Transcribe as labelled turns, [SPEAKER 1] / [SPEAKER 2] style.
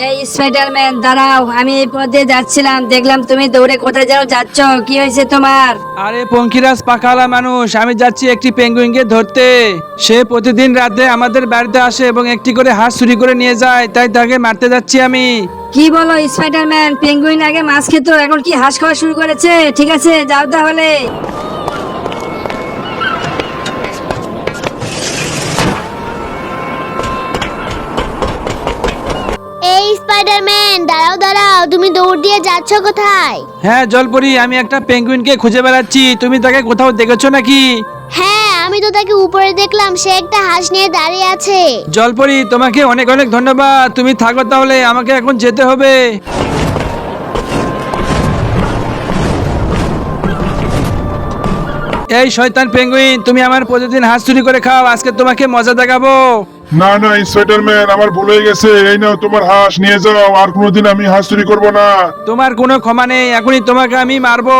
[SPEAKER 1] এই স্পাইডারম্যান দাঁড়াও, আমি এই পথে যাচ্ছিলাম, দেখলাম তুমি দৌড়ে কোথায় যেন যাচ্ছ, কি হয়েছে তোমার?
[SPEAKER 2] আরে পঙ্খিরাজ পাখালা মানুষ, আমি যাচ্ছি একটি পেঙ্গুইনকে ধরতে। সে প্রতিদিন রাতে আমাদের বাড়িতে আসে এবং একটি করে হাঁস চুরি করে নিয়ে যায়, তাই তাকে মারতে যাচ্ছি আমি।
[SPEAKER 1] কি বলো স্পাইডারম্যান, পেঙ্গুইন আগে মাছ খেত, এখন কি হাঁস খাওয়া শুরু করেছে? ঠিক আছে, যাও তাহলে।
[SPEAKER 3] এই স্পাইডারম্যান, দাঁড়াও দাঁড়াও, তুমি দৌড় দিয়ে যাচ্ছ কোথায়?
[SPEAKER 2] হ্যাঁ জলপরি, আমি একটা পেঙ্গুইনকে খুঁজে বেড়াচ্ছি, তুমি তাকে কোথাও দেখেছো নাকি?
[SPEAKER 3] হ্যাঁ, আমি তো তাকে উপরে দেখলাম, সে একটা হাঁস নিয়ে দাঁড়িয়ে আছে।
[SPEAKER 2] জলপরি, তোমাকে অনেক অনেক ধন্যবাদ, তুমি থাকো তাহলে, আমাকে এখন যেতে হবে। এই শয়তান পেঙ্গুইন, তুমি আমার প্রতিদিন হাঁস চুরি করে খাও, আজকে তোমাকে মজা দেখাবো।
[SPEAKER 4] না না স্পাইডারম্যান, আমার ভুল হয়ে গেছে। এই নাও তোমার হাঁস, নিয়ে যাও। আর কোনোদিন আমি হাঁস চুরি করবো না।
[SPEAKER 2] তোমার কোনো ক্ষমা নেই, এখনই তোমাকে আমি মারবো।